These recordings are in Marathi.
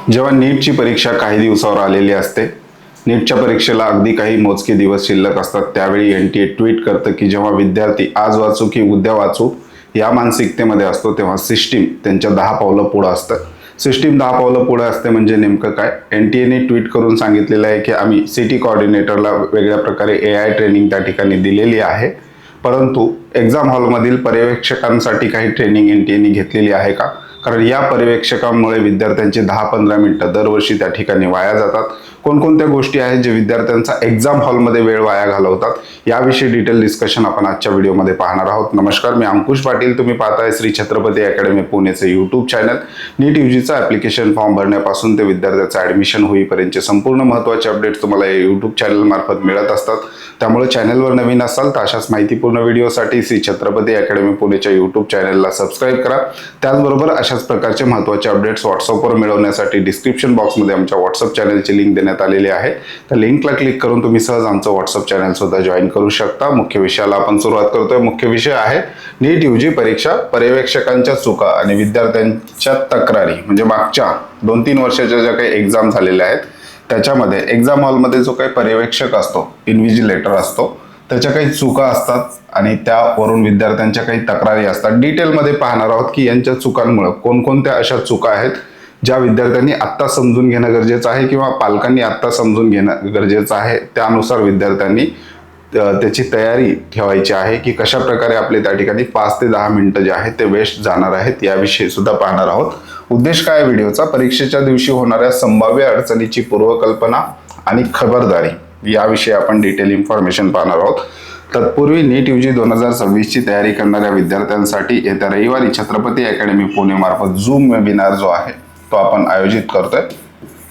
जेव्हा नीटची परीक्षा काही दिवसावर आलेली असते, नीटच्या परीक्षेला अगदी काही मोजके दिवस शिल्लक असतात, त्यावेळी NTA ट्विट करतं की जेव्हा विद्यार्थी आज वाचू की उद्या वाचू या मानसिकतेमध्ये असतो, तेव्हा सिस्टीम त्यांच्या 10 पावलं पुढं असतं. सिस्टीम 10 पावलं पुढे असते म्हणजे नेमकं काय? NTAने ट्विट करून सांगितलेलं आहे की आम्ही सिटी कोऑर्डिनेटरला वेगळ्या प्रकारे AI ट्रेनिंग त्या ठिकाणी दिलेली आहे, परंतु एक्झाम हॉलमधील पर्यवेक्षकांसाठी काही ट्रेनिंग NTAने घेतलेली आहे का? कारण या पर्यवेक्षकांमुळे विद्यार्थ्यांची 10-15 मिनिटं दरवर्षी त्या ठिकाणी वाया जातात. कोणकोणत्या गोष्टी आहेत जे विद्यार्थ्यांचा एक्झाम हॉलमध्ये वेळ वाया घालवतात, याविषयी डिटेल डिस्कशन आपण आजच्या व्हिडिओमध्ये पाहणार आहोत. नमस्कार, मी अंकुश पाटील. तुम्ही पाहताय श्री छत्रपती अकॅडमी पुणेचे यूट्यूब चॅनल. नीट UGचा ॲप्लिकेशन फॉर्म भरण्यापासून ते विद्यार्थ्याचं ॲडमिशन होईपर्यंतचे संपूर्ण महत्त्वाचे अपडेट्स तुम्हाला या यूट्यूब चॅनलमार्फत मिळत असतात. त्यामुळे चॅनलवर नवीन असाल तर अशाच माहितीपूर्ण व्हिडिओसाठी श्री छत्रपती अकॅडमी पुणेच्या यूट्यूब चॅनलला सबस्क्राईब करा. त्याचबरोबर अशाच प्रकारचे महत्त्वाचे अपडेट्स व्हॉट्सअपवर मिळवण्यासाठी डिस्क्रिप्शन बॉक्समध्ये आमच्या व्हॉट्सअप चॅनलची लिंक देण्यात आलेली आहे. त्या लिंकला क्लिक करून तुम्ही सहज आमचं व्हॉट्सअप चॅनल सुद्धा जॉईन करू शकता. मुख्य विषयाला आपण सुरुवात करतोय. मुख्य विषय आहे नीट UG परीक्षा, पर्यवेक्षकांच्या चुका आणि विद्यार्थ्यांच्या तक्रारी. म्हणजे मागच्या 2-3 वर्षाच्या ज्या काही एक्झाम झालेल्या आहेत त्याच्यामध्ये एक्झाम हॉलमध्ये जो काही पर्यवेक्षक असतो, इन्व्हिजिलेटर असतो, त्याच्या काही चुका असतात आणि त्यावरून विद्यार्थ्यांच्या काही तक्रारी असतात. डिटेलमध्ये पाहणार आहोत की यांच्या चुकांमुळे कोणकोणत्या अशा चुका आहेत ज्या विद्यार्थ्यांनी आत्ता समजून घेणं गरजेचं आहे किंवा पालकांनी आत्ता समजून घेणं गरजेचं आहे. त्यानुसार विद्यार्थ्यांनी त्याची तयारी ठेवायची आहे की कशा प्रकारे आपले त्या ठिकाणी 5 ते 10 मिनिटं जे आहेत ते वेस्ट जाणार आहेत, याविषयी सुद्धा पाहणार आहोत. उद्देश काय व्हिडिओचा? परीक्षेच्या दिवशी होणाऱ्या संभाव्य अडचणीची पूर्वकल्पना आणि खबरदारी याविषयी आपण डिटेल इन्फॉर्मेशन पाहणार आहोत. तत्पूर्वी नीट UG 2026ची तयारी करणाऱ्या विद्यार्थ्यांसाठी येत्या रविवारी छत्रपती अकॅडमी पुणे मार्फत झूम वेबिनार जो आहे तो आपण आयोजित करतोय.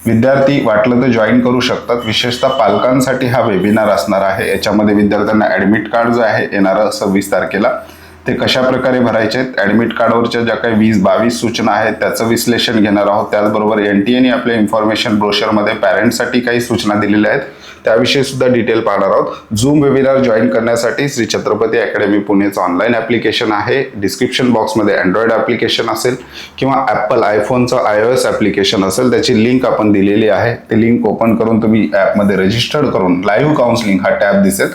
विद्यार्थी वाटलं तर जॉईन करू शकतात. विशेषतः पालकांसाठी हा वेबिनार असणार आहे. याच्यामध्ये विद्यार्थ्यांना ॲडमिट कार्ड जो आहे येणारं 26 तारखेला ते कशा प्रकारे भरायचे आहेत, ॲडमिट कार्डवरच्या ज्या काही 20-22 सूचना आहेत त्याचं विश्लेषण घेणार आहोत. त्याचबरोबर NTAने आपल्या इन्फॉर्मेशन ब्रोशरमध्ये पॅरेंट्ससाठी काही सूचना दिलेल्या आहेत, त्याविषयी सुद्धा डिटेल पाहणार आहोत. झूम वेबिनार जॉईन करण्यासाठी श्री छत्रपती अकॅडमी पुणेचं ऑनलाईन ॲप्लिकेशन आहे. डिस्क्रिप्शन बॉक्समध्ये अँड्रॉइड ॲप्लिकेशन असेल किंवा ॲपल आयफोनचं iOS ॲप्लिकेशन असेल, त्याची लिंक आपण दिलेली आहे. ते लिंक ओपन करून तुम्ही ॲपमध्ये रजिस्टर्ड करून लाईव्ह काउन्सिलिंग हा टॅब दिसेल,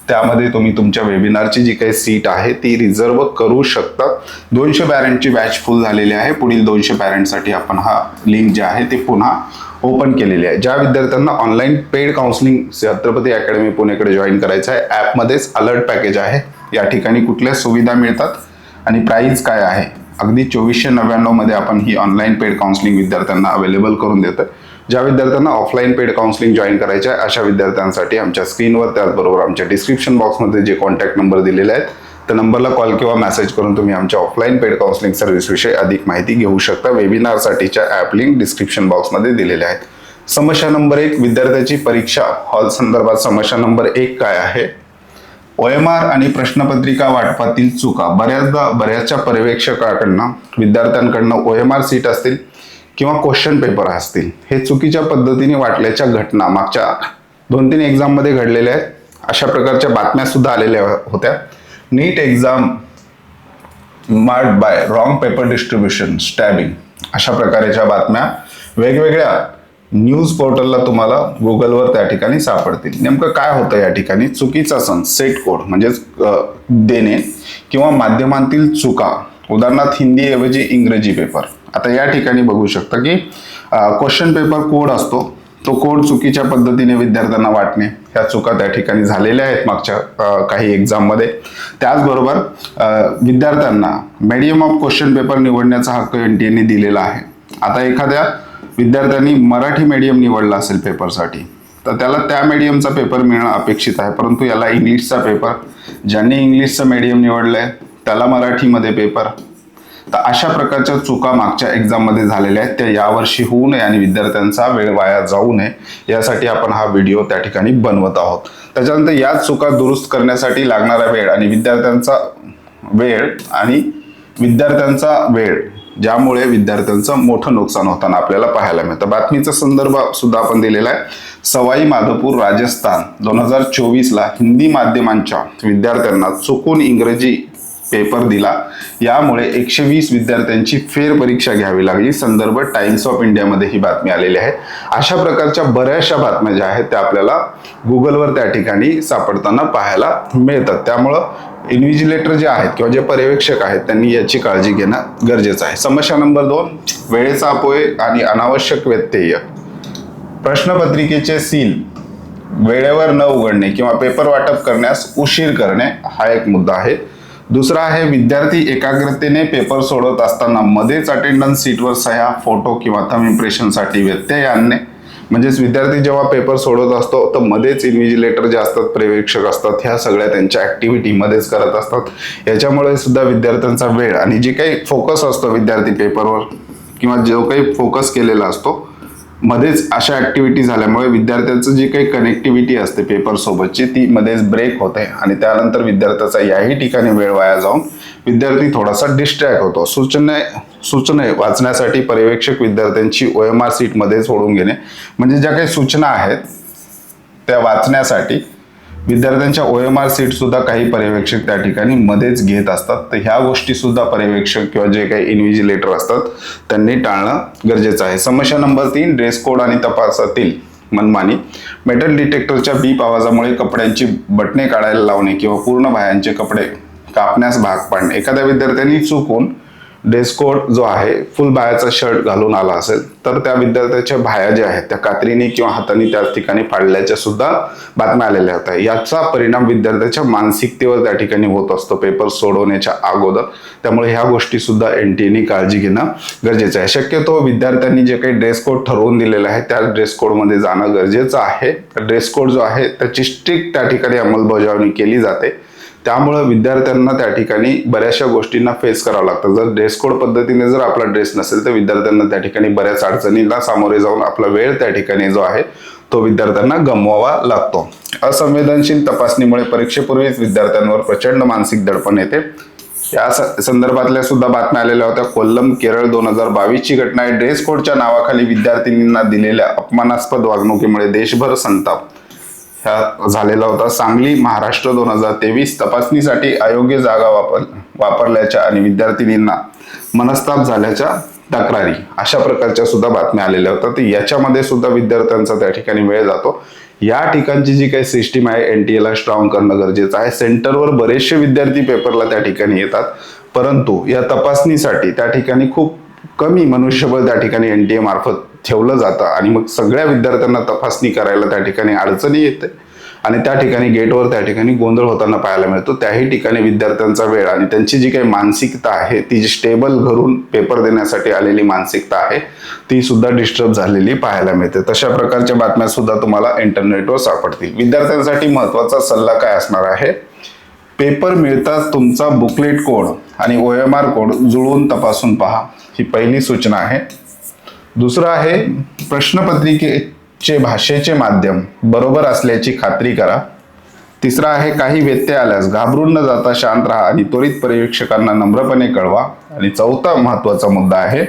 त्यामध्ये तुम्ही तुमच्या वेबिनारची जी काही सीट आहे ती रिझर्व करू शकता. 200 पॅरेंटची बॅच फुल झालेली आहे. पुढील 200 पॅरेंटसाठी आपण हा लिंक जे आहे ते पुन्हा ओपन केलेली आहे. ज्या विद्यार्थ्यांना online paid counselling Chhatrapati academy पुणेकडे जॉईन करायचं आहे, ॲपमध्येच अलर्ट पॅकेज आहे. या ठिकाणी कुठल्या सुविधा मिळतात आणि प्राईस काय आहे, अगदी 2499 मध्ये आपण ही ऑनलाईन पेड काउन्सिलिंग विद्यार्थ्यांना अवेलेबल करून देतोय. ज्या विद्यार्थ्यांना ऑफलाईन पेड काउन्सिलिंग जॉईन करायचे आहे अशा विद्यार्थ्यांसाठी आमच्या स्क्रीनवर त्याचबरोबर आमच्या डिस्क्रिप्शन बॉक्समध्ये जे कॉन्टॅक्ट नंबर दिलेले आहेत त्या नंबरला कॉल किंवा मेसेज करून तुम्ही आमच्या ऑफलाईन पेड काउन्सिलिंग सर्व्हिसविषयी अधिक माहिती घेऊ शकता. वेबिनारसाठीच्या ॲप लिंक डिस्क्रिप्शन बॉक्समध्ये दिलेल्या आहेत. समस्या नंबर 1, विद्यार्थ्याची परीक्षा हॉल संदर्भात समस्या नंबर 1 काय आहे? OMR आणि प्रश्नपत्रिका वाटपातील चुका. बऱ्याचशा पर्यवेक्षकाकडनं विद्यार्थ्यांकडनं OMR सीट असतील किंवा क्वेश्चन पेपर असतील, हे चुकीच्या पद्धतीने वाटल्याच्या घटना मागच्या 2-3 एक्झाममध्ये घडलेल्या आहेत. अशा प्रकारच्या बातम्या सुद्धा आलेल्या होत्या. NEET exam marked by wrong paper distribution, stabbing, अशा प्रकारच्या बातम्या वेगवेगळ्या न्यूज पोर्टलला तुम्हाला गुगलवर त्या ठिकाणी सापडतील. नेमकं काय होतं या ठिकाणी? चुकीचा सेट कोड म्हणजेच देणे किंवा माध्यमांतील चुका, उदाहरणार्थ हिंदी ऐवजी इंग्रजी पेपर. आता या ठिकाणी बघू शकता की क्वेश्चन पेपर कोड असतो, तो कोड चुकीच्या पद्धतीने विद्यार्थ्यांना वाटणे, ह्या चुका त्या ठिकाणी झालेल्या आहेत मागच्या काही एक्झाममध्ये. त्याचबरोबर विद्यार्थ्यांना मीडियम ऑफ क्वेश्चन पेपर निवडण्याचा हक्क NTAने दिलेला आहे. आता एखाद्या विद्यार्थ्यांनी मराठी मीडियम निवडला असेल पेपरसाठी, तर त्याला त्या मीडियमचा पेपर मिळणं अपेक्षित आहे, परंतु याला इंग्लिशचा पेपर, ज्यांनी इंग्लिशचं मीडियम निवडलंय त्याला मराठीमध्ये पेपर. तर अशा प्रकारच्या चुका मागच्या एक्झाममध्ये झालेल्या आहेत, त्या यावर्षी होऊ नये आणि विद्यार्थ्यांचा वेळ वाया जाऊ नये यासाठी आपण हा व्हिडिओ त्या ठिकाणी बनवत आहोत. त्याच्यानंतर या चुका दुरुस्त करण्यासाठी लागणारा वेळ आणि विद्यार्थ्यांचा वेळ ज्यामुळे विद्यार्थ्यांचं मोठं नुकसान होताना आपल्याला पाहायला मिळतं. बातमीचा संदर्भ सुद्धा आपण दिलेला आहे. सवाई माधोपूर राजस्थान 2024ला हिंदी माध्यमांच्या विद्यार्थ्यांना चुकून इंग्रजी पेपर दिला. यामुळे 120 विद्यार्थ्यांची फेरपरीक्षा घ्यावी लागली. संदर्भ टाइम्स ऑफ इंडियामध्ये ही बातमी आलेली आहे. अशा प्रकारच्या बऱ्याचशा बातम्या ज्या आहेत त्या आपल्याला गुगलवर त्या ठिकाणी सापडताना पाहायला मिळतात. त्यामुळं इन्व्हिजिलेटर जे आहेत किंवा जे पर्यवेक्षक आहेत त्यांनी याची काळजी घेणं गरजेचं आहे. समस्या नंबर 2, वेळेचा अपव्यय आणि अनावश्यक व्यत्यय. प्रश्नपत्रिकेचे सील वेळेवर न उघडणे किंवा पेपर वाटप करण्यास उशीर करणे हा एक मुद्दा आहे. दुसरा आहे विद्यार्थी एकाग्रतेने पेपर सोडवत असताना मध्येच अटेंडन्स सीटवर सह्या, फोटो किंवा थंब इम्प्रेशनसाठी व्यत्यय आणणे. म्हणजेच विद्यार्थी जेव्हा पेपर सोडवत असतो तर मध्येच इन्व्हिजिलेटर जे असतात, पर्यवेक्षक असतात, ह्या सगळ्या त्यांच्या ऍक्टिव्हिटी मध्येच करत असतात. याच्यामुळे सुद्धा विद्यार्थ्यांचा वेळ आणि जे काही फोकस असतो विद्यार्थी पेपरवर किंवा जो काही फोकस केलेला असतो मध्येच अशा ऍक्टिव्हिटी झाल्यामुळे विद्यार्थ्यांचं जी काही कनेक्टिव्हिटी असते पेपर सोबतची ती मध्येच ब्रेक होते आणि त्यानंतर विद्यार्थ्याचा याही ठिकाणी वेळ वाया जाऊन विद्यार्थी थोडासा डिस्ट्रॅक्ट होतो. सूचना वाचण्यासाठी पर्यवेक्षक विद्यार्थ्यांची OMR सीट मध्ये सोडून घेणे. म्हणजे ज्या काही सूचना आहेत त्या वाचण्यासाठी विद्यार्थ्यांच्या OMR सीट सुद्धा काही पर्यवेक्षक त्या ठिकाणी मध्येच घेत असतात. तर ह्या गोष्टी सुद्धा पर्यवेक्षक किंवा जे काही इन्व्हिजिलेटर असतात त्यांनी टाळणं गरजेचं आहे. समस्या नंबर 3, ड्रेस कोड आणि तपासातील मनमानी. मेटल डिटेक्टरच्या बीप आवाजामुळे कपड्यांची बटणे काढायला लावणे किंवा पूर्ण बाह्यांचे कपडे कापण्यास भाग पाडणे. एखाद्या विद्यार्थ्यांनी चुकून ड्रेस कोड जो आहे फुल बाह्याचा शर्ट घालून आला असेल तर त्या विद्यार्थ्याच्या बाह्या ज्या आहेत त्या कात्रीने किंवा हाताने त्याच ठिकाणी फाडल्याच्या सुद्धा बातम्या आलेल्या होत्या. याचा परिणाम विद्यार्थ्याच्या मानसिकतेवर त्या ठिकाणी होत असतो पेपर सोडवण्याच्या अगोदर. त्यामुळे ह्या गोष्टी सुद्धा NTA काळजी घेणं गरजेचं आहे. शक्यतो विद्यार्थ्यांनी जे काही ड्रेस कोड ठरवून दिलेला आहे त्या ड्रेस कोड मध्ये जाणं गरजेचं आहे. ड्रेस कोड जो आहे त्याची स्ट्रिक्ट त्या ठिकाणी अंमलबजावणी केली जाते. त्यामुळे विद्यार्थ्यांना त्या ठिकाणी बऱ्याचशा गोष्टींना फेस करावं लागतं. जर ड्रेस कोड पद्धतीने जर आपला ड्रेस नसेल तर विद्यार्थ्यांना त्या ठिकाणी बऱ्याच अडचणींना सामोरे जाऊन आपला वेळ त्या ठिकाणी जो आहे तो विद्यार्थ्यांना गमवावा लागतो. असंवेदनशील तपासणीमुळे परीक्षेपूर्वीच विद्यार्थ्यांवर प्रचंड मानसिक दडपण येते. या संदर्भातल्या सुद्धा बातम्या आलेल्या होत्या. कोल्लम, केरळ 2022 ची घटना आहे. ड्रेस कोडच्या नावाखाली विद्यार्थिनींना दिलेल्या अपमानास्पद वागणुकीमुळे देशभर संताप झालेला होता. सांगली, महाराष्ट्र 2023 तपासणीसाठी अयोग्य जागा वापरल्याच्या आणि विद्यार्थिनींना मनस्ताप झाल्याच्या तक्रारी अशा प्रकारच्या सुद्धा बातम्या आलेल्या होत्या. तर याच्यामध्ये सुद्धा विद्यार्थ्यांचा त्या ठिकाणी वेळ जातो. या ठिकाणची जी काही सिस्टीम आहे NTA स्ट्रॉंग करणं गरजेचं आहे. सेंटरवर बरेचसे विद्यार्थी पेपरला त्या ठिकाणी येतात, परंतु या तपासणीसाठी त्या ठिकाणी खूप कमी मनुष्यबळ त्या ठिकाणी NTA मार्फत ठेवलं जातं आणि मग सगळ्या विद्यार्थ्यांना तपासणी करायला त्या ठिकाणी अडचणी येते आणि त्या ठिकाणी गेटवर त्या ठिकाणी गोंधळ होताना पाहायला मिळतो. त्याही ठिकाणी विद्यार्थ्यांचा वेळ आणि त्यांची जी काही मानसिकता आहे ती जी स्टेबल घरून पेपर देण्यासाठी आलेली मानसिकता आहे ती सुद्धा डिस्टर्ब झालेली पाहायला मिळते. तशा प्रकारच्या बातम्या सुद्धा तुम्हाला इंटरनेटवर सापडतील. विद्यार्थ्यांसाठी महत्त्वाचा सल्ला काय असणार आहे? पेपर मिळताच तुमचा बुकलेट कोड आणि OMR कोड जुळवून तपासून पहा, ही पहिली सूचना आहे. दुसरं आहे प्रश्नपत्रिकेचे भाषेचे माध्यम बरोबर असल्याची खात्री करा. तिसरा आहे काही व्यत्यय आल्यास घाबरून न जाता शांत राहा आणि त्वरित पर्यवेक्षकांना नम्रपणे कळवा. आणि चौथा महत्त्वाचा मुद्दा आहे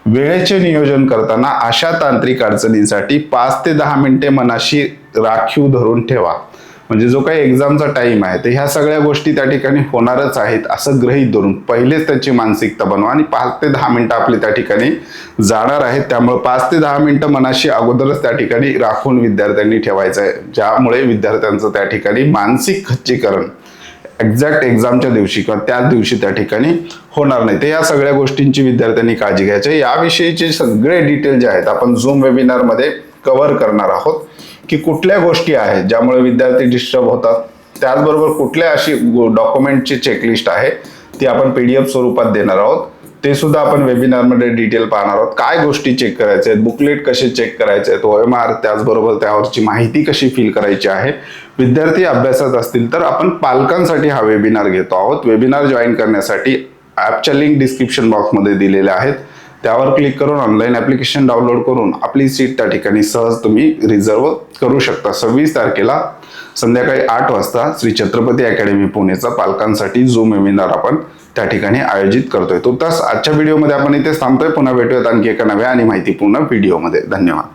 वेळेचे नियोजन करताना अशा तांत्रिक अडचणींसाठी 5 ते 10 मिनिटे मनाशी राखीव धरून ठेवा. म्हणजे जो काही एक्झामचा टाइम आहे तर ह्या सगळ्या गोष्टी त्या ठिकाणी होणारच आहेत असं गृहीत धरून पहिलेच त्याची मानसिकता बनवा आणि 5 ते 10 मिनिटं आपले त्या ठिकाणी जाणार आहेत. त्यामुळे 5 ते 10 मिनिटं मनाशी अगोदरच त्या ठिकाणी राखून विद्यार्थ्यांनी ठेवायचं आहे, ज्यामुळे विद्यार्थ्यांचं त्या ठिकाणी मानसिक खच्चीकरण एक्झॅक्ट एक्झामच्या दिवशी किंवा त्याच दिवशी त्या ठिकाणी होणार नाही. तर या सगळ्या गोष्टींची विद्यार्थ्यांनी काळजी घ्यायची. याविषयीचे सगळे डिटेल जे आहेत आपण झूम वेबिनारमध्ये कव्हर करणार आहोत की कुठल्या गोष्टी आहेत ज्यामुळे विद्यार्थी डिस्टर्ब होतात, त्याचबरोबर कुठल्या अशी डॉक्युमेंटची चेकलिस्ट आहे ती आपण PDF स्वरूपात देणार आहोत. ते सुद्धा आपण वेबिनारमध्ये डिटेल पाहणार आहोत. काय गोष्टी चेक करायच्या आहेत, बुकलेट कसे चेक करायचे आहेत, OMR, त्याचबरोबर त्यावरची माहिती कशी फिल करायची आहे. विद्यार्थी अभ्यासात असतील तर आपण पालकांसाठी हा वेबिनार घेतो आहोत. वेबिनार जॉईन करण्यासाठी ॲपच्या लिंक डिस्क्रिप्शन बॉक्समध्ये दिलेल्या आहेत, त्यावर क्लिक करून ऑनलाईन ॲप्लिकेशन डाउनलोड करून आपली सीट त्या ठिकाणी सहज तुम्ही रिझर्व करू शकता. 26 तारखेला संध्याकाळी 8 वाजता श्री छत्रपती अकॅडमी पुणेचा पालकांसाठी झूम वेबिनार आपण त्या ठिकाणी आयोजित करतोय. तुर्तास आजच्या व्हिडिओमध्ये आपण इथे थांबतोय. पुन्हा भेटूयात आणखी एका नव्या आणि माहितीपूर्ण व्हिडिओमध्ये. धन्यवाद.